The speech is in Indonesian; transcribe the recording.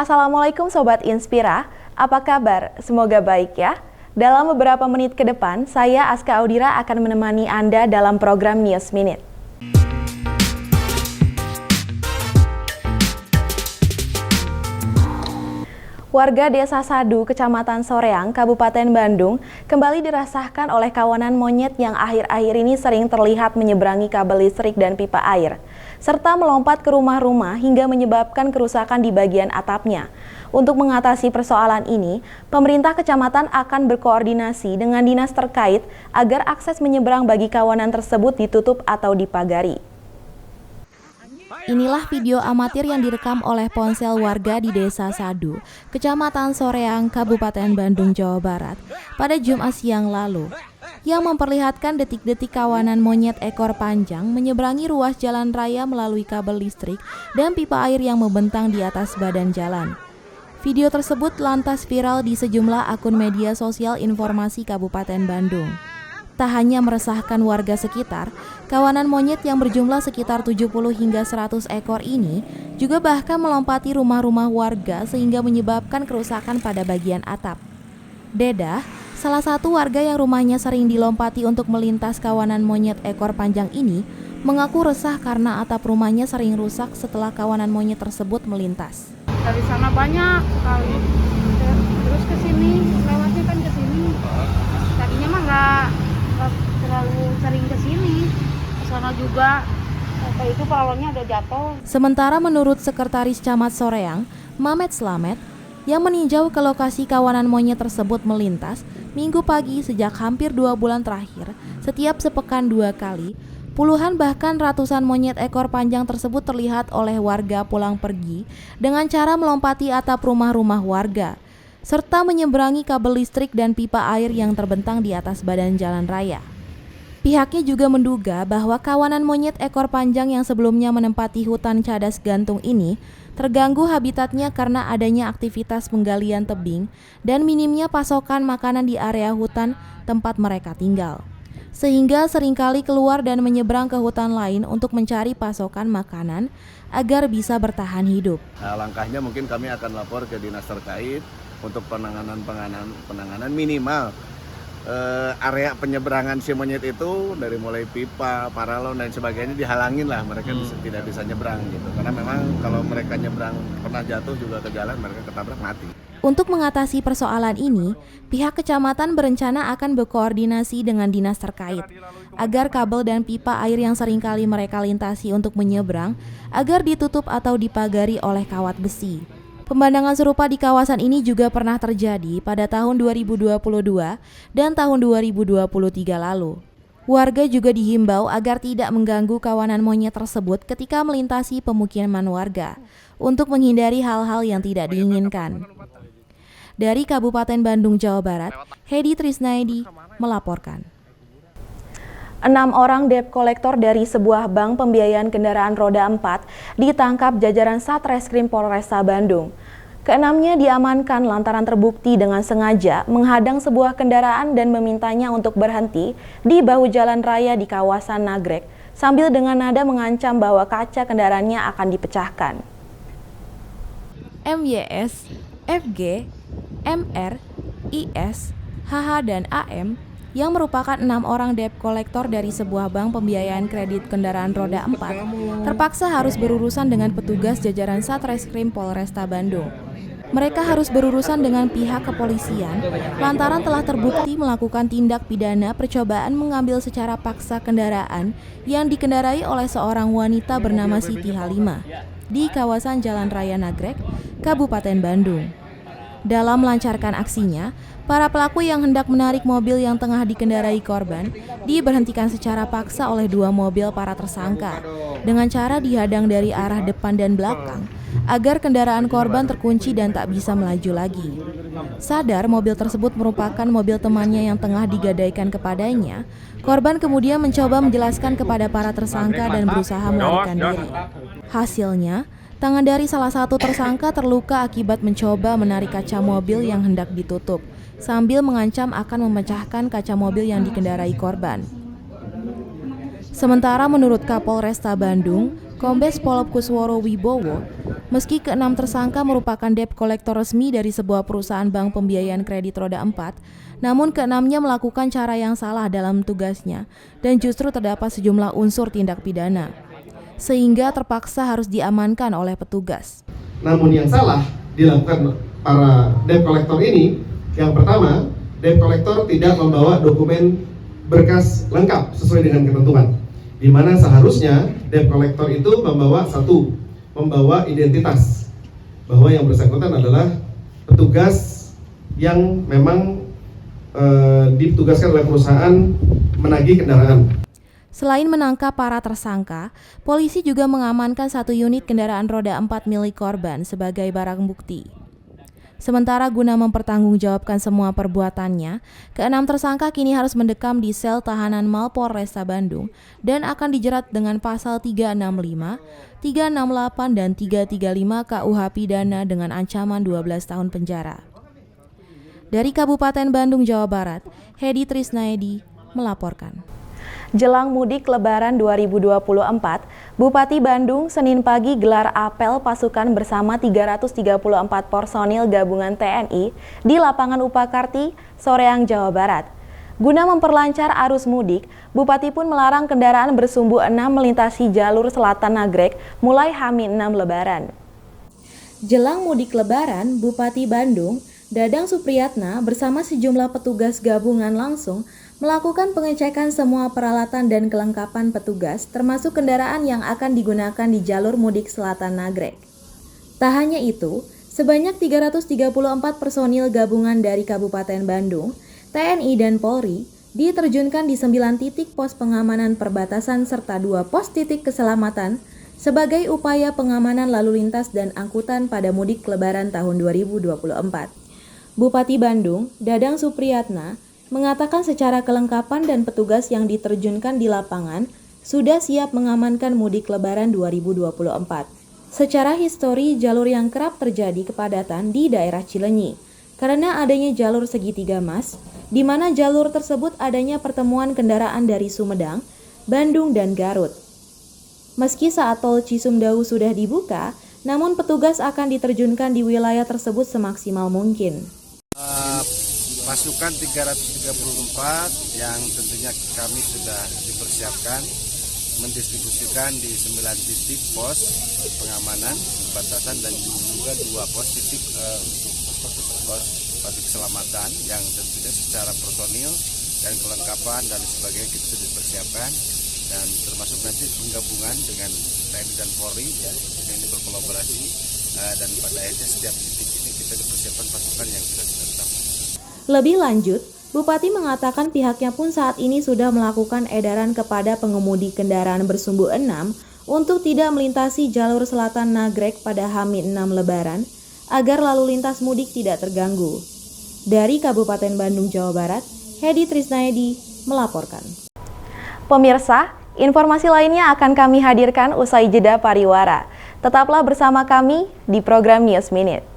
Assalamualaikum Sobat Inspira, apa kabar? Semoga baik ya. Dalam beberapa menit ke depan, saya Aska Audira akan menemani Anda dalam program News Minute. Warga Desa Sadu, Kecamatan Soreang, Kabupaten Bandung, kembali dirasakan oleh kawanan monyet yang akhir-akhir ini sering terlihat menyeberangi kabel listrik dan pipa air, serta melompat ke rumah-rumah hingga menyebabkan kerusakan di bagian atapnya. Untuk mengatasi persoalan ini, pemerintah kecamatan akan berkoordinasi dengan dinas terkait agar akses menyeberang bagi kawanan tersebut ditutup atau dipagari. Inilah video amatir yang direkam oleh ponsel warga di Desa Sadu, Kecamatan Soreang, Kabupaten Bandung, Jawa Barat, pada Jumat siang lalu, yang memperlihatkan detik-detik kawanan monyet ekor panjang menyeberangi ruas jalan raya melalui kabel listrik dan pipa air yang membentang di atas badan jalan. Video tersebut lantas viral di sejumlah akun media sosial informasi Kabupaten Bandung. Tak hanya meresahkan warga sekitar, kawanan monyet yang berjumlah sekitar 70 hingga 100 ekor ini juga bahkan melompati rumah-rumah warga sehingga menyebabkan kerusakan pada bagian atap. Dedah, salah satu warga yang rumahnya sering dilompati untuk melintas kawanan monyet ekor panjang ini, mengaku resah karena atap rumahnya sering rusak setelah kawanan monyet tersebut melintas. Dari sana banyak sekali, terus ke sini, lewatnya kan ke sini. Tadinya mah nggak terlalu sering ke sini, ke sana juga. Kayak itu palonnya ada jatuh. Sementara menurut Sekretaris Camat Soreang, Mamet Slamet, yang meninjau ke lokasi kawanan monyet tersebut melintas Minggu pagi sejak hampir 2 bulan terakhir, setiap sepekan 2 kali, puluhan bahkan ratusan monyet ekor panjang tersebut terlihat oleh warga pulang pergi dengan cara melompati atap rumah-rumah warga, serta menyeberangi kabel listrik dan pipa air yang terbentang di atas badan jalan raya. Pihaknya juga menduga bahwa kawanan monyet ekor panjang yang sebelumnya menempati hutan cadas gantung ini terganggu habitatnya karena adanya aktivitas penggalian tebing dan minimnya pasokan makanan di area hutan tempat mereka tinggal, sehingga seringkali keluar dan menyeberang ke hutan lain untuk mencari pasokan makanan agar bisa bertahan hidup. Langkahnya mungkin kami akan lapor ke dinas terkait untuk penanganan minimal area penyeberangan si monyet itu dari mulai pipa, paralon dan sebagainya dihalangin lah, mereka tidak bisa nyebrang gitu. Karena memang kalau mereka nyebrang pernah jatuh juga ke jalan, mereka ketabrak mati. Untuk mengatasi persoalan ini, pihak kecamatan berencana akan berkoordinasi dengan dinas terkait agar kabel dan pipa air yang seringkali mereka lintasi untuk menyeberang agar ditutup atau dipagari oleh kawat besi. Pemandangan serupa di kawasan ini juga pernah terjadi pada tahun 2022 dan tahun 2023 lalu. Warga juga dihimbau agar tidak mengganggu kawanan monyet tersebut ketika melintasi pemukiman warga untuk menghindari hal-hal yang tidak diinginkan. Dari Kabupaten Bandung, Jawa Barat, Hedi Trisnaidi melaporkan. 6 orang debt kolektor dari sebuah bank pembiayaan kendaraan roda 4 ditangkap jajaran Satreskrim Polresta Bandung. Keenamnya diamankan lantaran terbukti dengan sengaja menghadang sebuah kendaraan dan memintanya untuk berhenti di bahu jalan raya di kawasan Nagrek sambil dengan nada mengancam bahwa kaca kendaraannya akan dipecahkan. MYS, FG, MR, IS, HH, dan AM yang merupakan 6 orang debt kolektor dari sebuah bank pembiayaan kredit kendaraan roda 4 terpaksa harus berurusan dengan petugas jajaran Satreskrim Polresta Bandung. Mereka harus berurusan dengan pihak kepolisian lantaran telah terbukti melakukan tindak pidana percobaan mengambil secara paksa kendaraan yang dikendarai oleh seorang wanita bernama Siti Halimah di kawasan Jalan Raya Nagrek, Kabupaten Bandung. Dalam melancarkan aksinya, para pelaku yang hendak menarik mobil yang tengah dikendarai korban diberhentikan secara paksa oleh 2 mobil para tersangka dengan cara dihadang dari arah depan dan belakang agar kendaraan korban terkunci dan tak bisa melaju lagi. Sadar mobil tersebut merupakan mobil temannya yang tengah digadaikan kepadanya, korban kemudian mencoba menjelaskan kepada para tersangka dan berusaha melarikan diri. Hasilnya, tangan dari salah satu tersangka terluka akibat mencoba menarik kaca mobil yang hendak ditutup, sambil mengancam akan memecahkan kaca mobil yang dikendarai korban. Sementara menurut Kapolresta Bandung, Kombes Pol Kusworo Wibowo, Meski keenam tersangka merupakan debt kolektor resmi dari sebuah perusahaan bank pembiayaan kredit roda 4, namun keenamnya melakukan cara yang salah dalam tugasnya dan justru terdapat sejumlah unsur tindak pidana, sehingga terpaksa harus diamankan oleh petugas. Namun yang salah dilakukan para debt kolektor ini, yang pertama, debt kolektor tidak membawa dokumen berkas lengkap sesuai dengan ketentuan, di mana seharusnya debt kolektor itu membawa identitas bahwa yang bersangkutan adalah petugas yang memang ditugaskan oleh perusahaan menagih kendaraan. Selain menangkap para tersangka, polisi juga mengamankan 1 unit kendaraan roda 4 milik korban sebagai barang bukti. Sementara guna mempertanggungjawabkan semua perbuatannya, keenam tersangka kini harus mendekam di sel tahanan Mapolresta Bandung dan akan dijerat dengan pasal 365, 368, dan 335 KUH Pidana dengan ancaman 12 tahun penjara. Dari Kabupaten Bandung, Jawa Barat, Hedi Trisnaedi melaporkan. Jelang mudik Lebaran 2024, Bupati Bandung Senin pagi gelar apel pasukan bersama 334 personil gabungan TNI di lapangan Upakarti, Soreang, Jawa Barat. Guna memperlancar arus mudik, Bupati pun melarang kendaraan bersumbu 6 melintasi jalur selatan Nagrek mulai H-6 Lebaran. Jelang mudik Lebaran, Bupati Bandung, Dadang Supriyatna bersama sejumlah petugas gabungan langsung melakukan pengecekan semua peralatan dan kelengkapan petugas, termasuk kendaraan yang akan digunakan di jalur mudik selatan Nagrek. Tak hanya itu, sebanyak 334 personil gabungan dari Kabupaten Bandung, TNI dan Polri diterjunkan di 9 titik pos pengamanan perbatasan serta 2 pos titik keselamatan sebagai upaya pengamanan lalu lintas dan angkutan pada mudik Lebaran tahun 2024. Bupati Bandung, Dadang Supriyatna, mengatakan secara kelengkapan dan petugas yang diterjunkan di lapangan sudah siap mengamankan mudik Lebaran 2024. Secara histori, jalur yang kerap terjadi kepadatan di daerah Cileunyi karena adanya jalur segitiga emas, di mana jalur tersebut adanya pertemuan kendaraan dari Sumedang, Bandung, dan Garut. Meski saat tol Cisumdawu sudah dibuka, namun petugas akan diterjunkan di wilayah tersebut semaksimal mungkin. Pasukan 334 yang tentunya kami sudah dipersiapkan mendistribusikan di 9 titik pos pengamanan perbatasan dan juga 2 pos titik keselamatan yang tentunya secara personil dan kelengkapan dan sebagainya kita sudah dipersiapkan, dan termasuk nanti penggabungan dengan TNI dan Polri ya, yang ini berkolaborasi dan pada akhirnya setiap titik ini kita dipersiapkan pasukan yang sudah ditetapkan. Lebih lanjut, Bupati mengatakan pihaknya pun saat ini sudah melakukan edaran kepada pengemudi kendaraan bersumbu 6 untuk tidak melintasi jalur selatan Nagrek pada H-6 Lebaran agar lalu lintas mudik tidak terganggu. Dari Kabupaten Bandung, Jawa Barat, Hedi Trisnaedi melaporkan. Pemirsa, informasi lainnya akan kami hadirkan usai jeda pariwara. Tetaplah bersama kami di program News Minute.